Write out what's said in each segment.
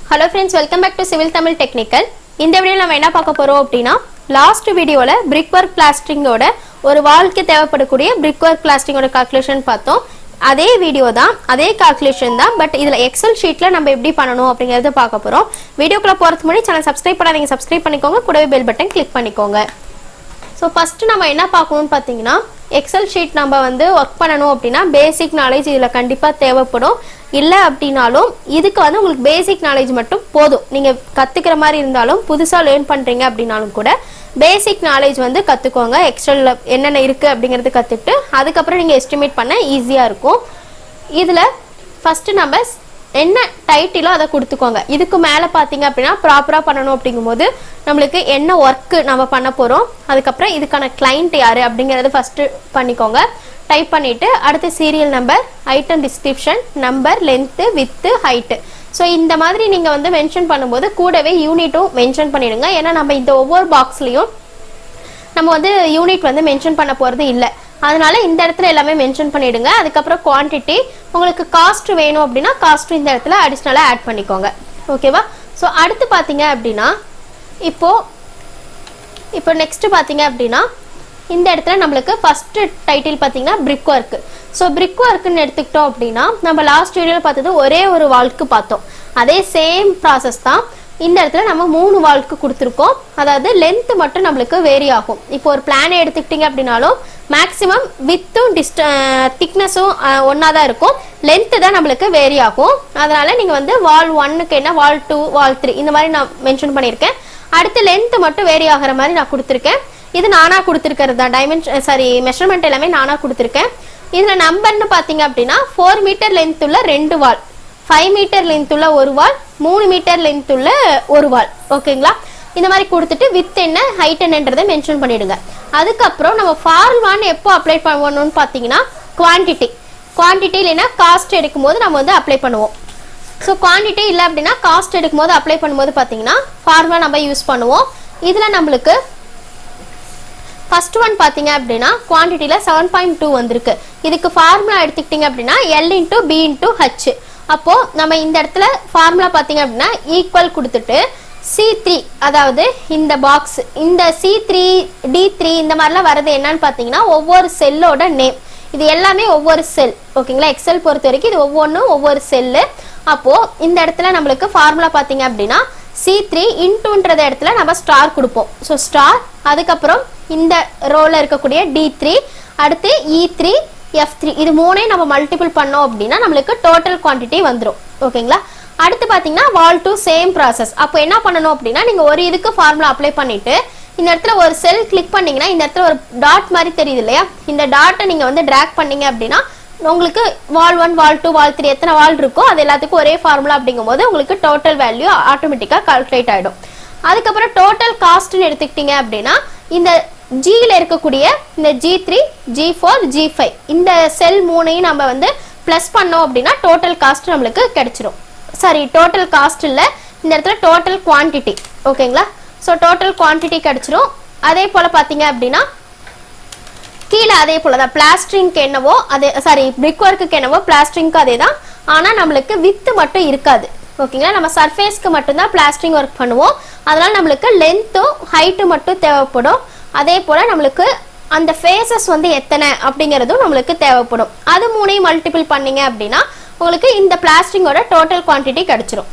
Hello friends, welcome back to Civil Tamil Technical. இந்த வீடியோல நம்ம என்ன பார்க்க போறோம் அப்படினா லாஸ்ட் வீடியோல brickwork plastering ஓட ஒரு வால்க்கு தேவைப்படக்கூடிய brickwork plastering ஓட calculation பார்த்தோம். அதே வீடியோ தான், அதே calculation தான், பட் இதுல எக்ஸல் ஷீட்ல நம்ம எப்படி பண்ணனும் அப்படிங்கறத பார்க்க போறோம். வீடியோக்குள்ள போறதுக்கு முன்னாடி சேனல் சப்ஸ்கிரைப் பண்ணாதீங்க, சப்ஸ்கிரைப் பண்ணிக்கோங்க, கூடவே பெல் பட்டன் கிளிக் பண்ணிக்கோங்க. சோ ஃபர்ஸ்ட் நம்ம என்ன பார்க்கணும்னு பாத்தீங்கன்னா எக்ஸல் ஷீட் நம்ம வந்து வர்க் பண்ணனும் அப்படினா பேசிக் நாலேஜ் இதுல கண்டிப்பா தேவைப்படும். இல்ல அப்படினாலும் இதுக்கு வந்து உங்களுக்கு பேசிக் நாலேஜ் மட்டும் போதும். நீங்க கத்துக்கிற மாதிரி இருந்தாலும் புதுசா லேர்ன் பண்றீங்க அப்படினாலும் கூட பேசிக் நாலேஜ் வந்து கத்துக்கோங்க. எக்ஸல்ல என்னென்ன இருக்கு அப்படிங்கறது கத்துட்டு அதுக்கு அப்புறம் நீங்க எஸ்டிமேட் பண்ண ஈஸியா இருக்கும். இதுல ஃபர்ஸ்ட் நம்ம என்ன டைட்டிலோ அதை கொடுத்துக்கோங்க. இதுக்கு மேல பாத்தீங்க அப்படின்னா ப்ராப்பரா பண்ணணும் அப்படிங்கும்போது நம்மளுக்கு என்ன ஒர்க் நம்ம பண்ண போறோம், அதுக்கப்புறம் இதுக்கான கிளைண்ட் யாரு அப்படிங்கறத ஃபர்ஸ்ட் பண்ணிக்கோங்க. டைப் பண்ணிட்டு அடுத்து serial number, item description, number, length, width, height. So இந்த மாதிரி நீங்க வந்து மென்ஷன் பண்ணும்போது கூடவே யூனிட்டும் மென்ஷன் பண்ணிடுங்க. ஏன்னா நம்ம இந்த ஒவ்வொரு பாக்ஸ்லயும் நம்ம வந்து யூனிட் வந்து மென்ஷன் பண்ண போறது இல்லை, அதனால இந்த இடத்துல எல்லாமே மென்ஷன் பண்ணிடுங்க. அதுக்கப்புறம் குவான்டிட்டி, உங்களுக்கு காஸ்ட் வேணும் அப்படின்னா காஸ்ட் இந்த இடத்துல அடிஷ்னலா ஆட் பண்ணிக்கோங்க. ஓகேவா? ஸோ அடுத்து பாத்தீங்க அப்படின்னா இப்போ நெக்ஸ்ட் பாத்தீங்க அப்படின்னா இந்த இடத்துல நம்மளுக்கு ஃபர்ஸ்ட் டைட்டில் பாத்தீங்கன்னா பிரிக் ஒர்க். ஸோ பிரிக் ஒர்க்னு எடுத்துக்கிட்டோம் அப்படின்னா நம்ம லாஸ்ட் வீடியோல பார்த்தது ஒரே ஒரு வால்க்கு பார்த்தோம். அதே சேம் ப்ராசஸ் தான் இந்த இடத்துல நம்ம 3 வால்க்கு கொடுத்துருக்கோம். அதாவது லென்த் மட்டும் நம்மளுக்கு வேரி ஆகும். இப்போ ஒரு பிளானை எடுத்துக்கிட்டீங்க அப்படின்னாலும் மேக்ஸிமம் வித்தும் திக்னஸும் ஒன்னா தான் இருக்கும், லென்த் தான் நம்மளுக்கு வேரி ஆகும். அதனால நீங்க வந்து வால் 1க்கு என்ன, வால் 2, வால் 3 இந்த மாதிரி நான் மென்ஷன் பண்ணியிருக்கேன். அடுத்து லென்த் மட்டும் வேரி ஆகிற மாதிரி நான் கொடுத்துருக்கேன். இது நானா கொடுத்துருக்கிறது தான், மெஷர்மெண்ட் எல்லாமே நானா கொடுத்துருக்கேன். இதுல நம்பர்னு பாத்தீங்க அப்படின்னா 4 மீட்டர் லென்த் உள்ள 2 வால், 5 மீட்டர் லென்த் உள்ள ஒரு வால், 3 மீட்டர் லென்த் உள்ள ஒரு வால். ஓகேங்களா? இந்த மாதிரி கொடுத்துட்டு வித் என்ன, ஹைட் என்னன்றதை மென்ஷன் பண்ணிடுங்க. அதுக்கப்புறம் நம்ம ஃபார்முலான்னு எப்போ அப்ளை பண்ணணும்னு பார்த்தீங்கன்னா குவான்டிட்டி இல்லைன்னா காஸ்ட் எடுக்கும்போது நம்ம வந்து அப்ளை பண்ணுவோம். ஸோ குவான்டிட்டி இல்லை அப்படின்னா காஸ்ட் எடுக்கும்போது அப்ளை பண்ணும்போது பார்த்தீங்கன்னா ஃபார்முலா நம்ம யூஸ் பண்ணுவோம். இதில் நம்மளுக்கு ஃபர்ஸ்ட் ஒன் பாத்தீங்க அப்படின்னா குவான்டிட்டியில 7.2 வந்திருக்கு. இதுக்கு ஃபார்முலா எடுத்துக்கிட்டீங்க அப்படின்னா L × B × H. அப்போ நம்ம இந்த இடத்துல ஃபார்முலா பாத்தீங்க அப்படின்னா ஈக்குவல் கொடுத்துட்டு C3, அதாவது இந்த பாக்ஸ், இந்த C3 D3 இந்த மாதிரிலாம் வரது என்னன்னு பாத்தீங்கன்னா ஒவ்வொரு செல்லோட நேம். இது எல்லாமே ஒவ்வொரு செல். ஓகேங்களா? எக்ஸல் பொறுத்த வரைக்கும் இது ஒவ்வொன்றும் ஒவ்வொரு செல்லு. அப்போ இந்த இடத்துல நம்மளுக்கு ஃபார்முலா பாத்தீங்க அப்படின்னா C3 இன்டுன்ற இடத்துல நம்ம ஸ்டார் கொடுப்போம். ஸோ ஸ்டார், அதுக்கப்புறம் இந்த ரோல இருக்கக்கூடிய D3, அடுத்து E3, F3, இது மூணையும் நம்ம மல்டிபிள் பண்ணோம் அப்படின்னா நம்மளுக்கு டோட்டல் குவான்டிட்டி வந்துடும். ஓகேங்களா? அடுத்து பாத்தீங்கன்னா வால் 2 சேம் ப்ராசஸ். அப்போ என்ன பண்ணணும் அப்படின்னா நீங்க ஒரு இதுக்கு ஃபார்முலா அப்ளை பண்ணிட்டு இந்த இடத்துல ஒரு செல் கிளிக் பண்ணீங்கன்னா இந்த இடத்துல ஒரு டாட் மாதிரி தெரியுது இல்லையா, இந்த டாட்டை நீங்க வந்து டிராக் பண்ணீங்க அப்படின்னா உங்களுக்கு வால் 1, வால் 2, வால் 3 எத்தனை வால் இருக்கோ அது எல்லாத்துக்கும் ஒரே ஃபார்முலா அப்படிங்கும்போது உங்களுக்கு டோட்டல் வேல்யூ ஆட்டோமேட்டிக்கா கால்குலேட் ஆயிடும். அதுக்கப்புறம் டோட்டல் காஸ்ட்னு எடுத்துக்கிட்டீங்க அப்படின்னா இந்த ஜில இருக்கக்கூடிய இந்த G3, G4, G5 இந்த செல் மூணையும் நம்ம வந்து பிளஸ் பண்ணோம் அப்படின்னா டோட்டல் காஸ்ட் நம்மளுக்கு கிடைச்சிடும். சாரி, டோட்டல் காஸ்ட் இல்ல, இந்த இடத்துல டோட்டல் குவான்டிட்டி. ஓகேங்களா? ஸோ டோட்டல் குவான்டிட்டி கிடைச்சிடும். அதே போல பாத்தீங்க அப்படின்னா கீழே அதே போலதான் பிளாஸ்டரிங்க்கு என்னவோ அதே, சாரி பிரிக் ஒர்க்குக்கு என்னவோ பிளாஸ்டரிங்க்கு அதே தான். ஆனா நம்மளுக்கு வித்து மட்டும் இருக்காது. ஓகேங்களா? நம்ம சர்ஃபேஸ்க்கு மட்டும்தான் பிளாஸ்டரிங் ஒர்க் பண்ணுவோம். அதனால நம்மளுக்கு லென்த்தும் ஹைட்டும் மட்டும் தேவைப்படும். அதே போல நம்மளுக்கு அந்த ஃபேஸஸ் வந்து எத்தனை அப்படிங்கிறதும் நம்மளுக்கு தேவைப்படும். அது மூணையும் மல்டிபிள் பண்ணீங்க அப்படின்னா உங்களுக்கு இந்த பிளாஸ்டரிங்கோட டோட்டல் குவான்டிட்டி கிடைச்சிரும்.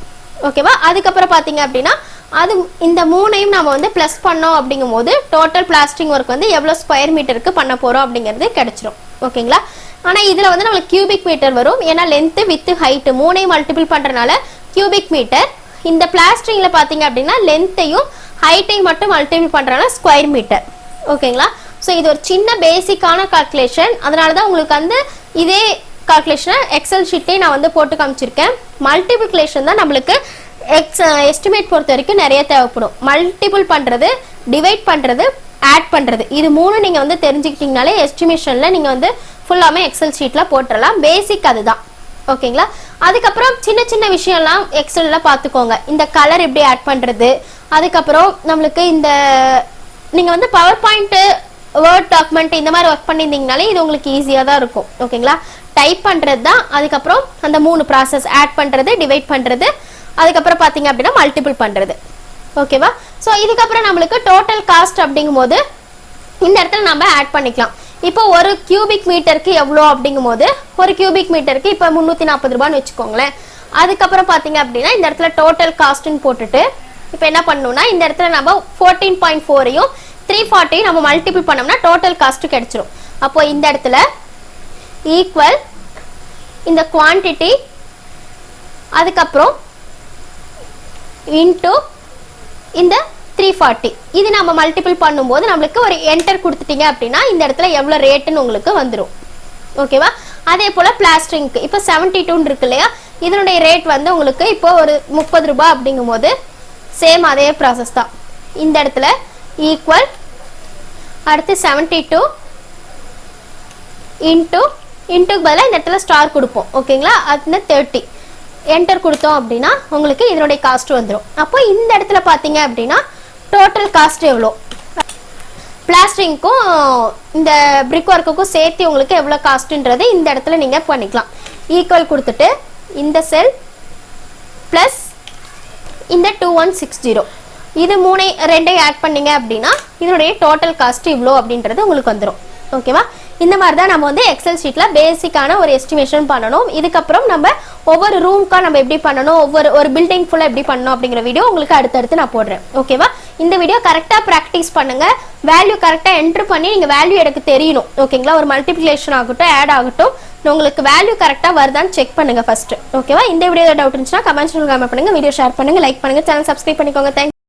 ஓகேவா? அதுக்கப்புறம் பாத்தீங்க அப்படின்னா அது இந்த மூணையும் நம்ம வந்து பிளஸ் பண்ணோம் அப்படிங்கும்போது டோட்டல் பிளாஸ்டரிங் ஒர்க் வந்து எவ்வளவு ஸ்கொயர் மீட்டருக்கு பண்ண போறோம் அப்படிங்கிறது கிடைச்சிரும். ஓகேங்களா? ஆனா இதுல வந்து நம்மளுக்கு கியூபிக் மீட்டர் வரும். ஏன்னா லென்த் வித் ஹைட் மூணையும் மல்டிபிள் பண்றதுனால கியூபிக் மீட்டர். இந்த பிளாஸ்டரிங்ல பாத்தீங்க அப்படின்னா லென்த்தையும் ஹைட்டையும் மட்டும் மல்டிபிள் பண்றதுனால ஸ்கொயர் மீட்டர். ஓகேங்களா? ஸோ இது ஒரு சின்ன பேசிக்கான கால்குலேஷன். அதனாலதான் உங்களுக்கு வந்து இதே கால்குலேஷனை எக்ஸல் ஷீட்டே நான் வந்து போட்டு காமிச்சிருக்கேன். மல்டிபிளிகேஷன் தான் நம்மளுக்கு எஸ்டிமேட் பொறுத்த வரைக்கும் நிறைய தேவைப்படும். மல்டிபிள் பண்றது, டிவைட் பண்றது, ஆட் பண்றது, இது மூணு நீங்க வந்து தெரிஞ்சுக்கிட்டீங்கனாலே எஸ்டிமேஷன்ல நீங்க வந்து ஃபுல்லாமே எக்ஸல் ஷீட்ல போட்டுடலாம். பேசிக் அதுதான். ஓகேங்களா? அதுக்கப்புறம் சின்ன சின்ன விஷயம்லாம் எக்ஸல்ல பாத்துக்கோங்க. இந்த கலர் எப்படி ஆட் பண்றது, அதுக்கப்புறம் நம்மளுக்கு இந்த நீங்க வந்து பவர் பாயிண்ட், வேர்ட் டாக்குமெண்ட் இந்த மாதிரி ஒர்க் பண்ணியிருந்தீங்கனாலே இது உங்களுக்கு ஈஸியா தான் இருக்கும். ஓகேங்களா? டைப் பண்றது தான். அதுக்கப்புறம் அந்த 3 ப்ராசஸ், ஆட் பண்றது, டிவைட் பண்றது, அதுக்கப்புறம் பார்த்தீங்க அப்படின்னா மல்டிபிள் பண்ணுறது. ஓகேவா? ஸோ இதுக்கப்புறம் நம்மளுக்கு டோட்டல் காஸ்ட் அப்படிங்கும் போது இந்த இடத்துல நம்ம ஆட் பண்ணிக்கலாம். இப்போ ஒரு கியூபிக் மீட்டருக்கு எவ்வளோ அப்படிங்கும் போது ஒரு கியூபிக் மீட்டருக்கு இப்போ 340 ரூபான்னு வச்சுக்கோங்களேன். அதுக்கப்புறம் பார்த்தீங்க அப்படின்னா இந்த இடத்துல டோட்டல் காஸ்ட்னு போட்டுட்டு இப்போ என்ன பண்ணணும்னா இந்த இடத்துல நம்ம 14.4ஐயும் 340 நம்ம மல்டிபிள் பண்ணோம்னா டோட்டல் காஸ்ட் கிடைச்சிரும். அப்போ இந்த இடத்துல ஈக்குவல் இந்த குவான்டிட்டி அதுக்கப்புறம் இன்டூ இந்த 340 இது நம்ம மல்டிபிள் பண்ணும்போது நம்மளுக்கு ஒரு என்டர் கொடுத்துட்டீங்க அப்படின்னா இந்த இடத்துல எவ்வளோ ரேட்டுன்னு உங்களுக்கு வந்துடும். ஓகேவா? அதே போல் பிளாஸ்டரிங்க்கு இப்போ 72 இருக்கு இல்லையா, இதனுடைய ரேட் வந்து உங்களுக்கு இப்போ ஒரு 30 ரூபாய் அப்படிங்கும் போது சேம் அதே ப்ராசஸ் தான். இந்த இடத்துல ஈக்குவல் அடுத்து 72 இன்ட்டுக்கு பதிலாக இந்த இடத்துல ஸ்டார் கொடுப்போம். ஓகேங்களா? அது 30 என்டர் கொடுத்தோம் அப்படின்னா உங்களுக்கு இதனுடைய காஸ்ட் வந்துடும். அப்போ இந்த இடத்துல பார்த்தீங்க அப்படின்னா டோட்டல் காஸ்ட் எவ்வளோ, பிளாஸ்டரிங்க்கும் இந்த பிரிக் ஒர்க்குக்கும் சேர்த்து உங்களுக்கு எவ்வளோ காஸ்ட்டுன்றது இந்த இடத்துல நீங்கள் பண்ணிக்கலாம். ஈக்குவல் கொடுத்துட்டு இந்த செல் ப்ளஸ் இந்த 2160 இது ரெண்டையும் ஆட் பண்ணீங்க அப்படின்னா இதனுடைய டோட்டல் காஸ்ட் இவ்வளோ அப்படின்றது உங்களுக்கு வந்துடும். ஓகேவா? இந்த மாதிரி தான் நம்ம வந்து எக்ஸல் ஷீட்டில் பேசிக்கான ஒரு எஸ்டிமேஷன் பண்ணணும். இதுக்கப்புறம் நம்ம ஒவ்வொரு ரூம்க்காக நம்ம எப்படி பண்ணணும், ஒரு பில்டிங் ஃபுல்லாக எப்படி பண்ணணும் அப்படிங்கிற வீடியோ உங்களுக்கு அடுத்தடுத்து நான் போடுறேன். ஓகேவா? இந்த வீடியோ கரெக்டாக ப்ராக்டிஸ் பண்ணுங்க, வேல்யூ கரெக்டாக என்ட்ரு பண்ணி நீங்கள் வேல்யூ எனக்கு தெரியணும். ஓகேங்களா? ஒரு மல்டிப்ளிகேஷன் ஆகட்டும் ஆட் ஆகட்டும் உங்களுக்கு வேல்யூ கரெக்டாக வருதான்னு செக் பண்ணுங்க ஃபர்ஸ்ட். ஓகேவா? இந்த வீடியோ டவுட் இருந்துச்சுன்னா கமெண்ட்ஸ் கமெண்ட் பண்ணுங்க, வீடியோ ஷேர் பண்ணுங்க, லைக் பண்ணுங்க, சேனல் சப்ஸ்கிரைப் பண்ணிக்கோங்க. தேங்க்ஸ்.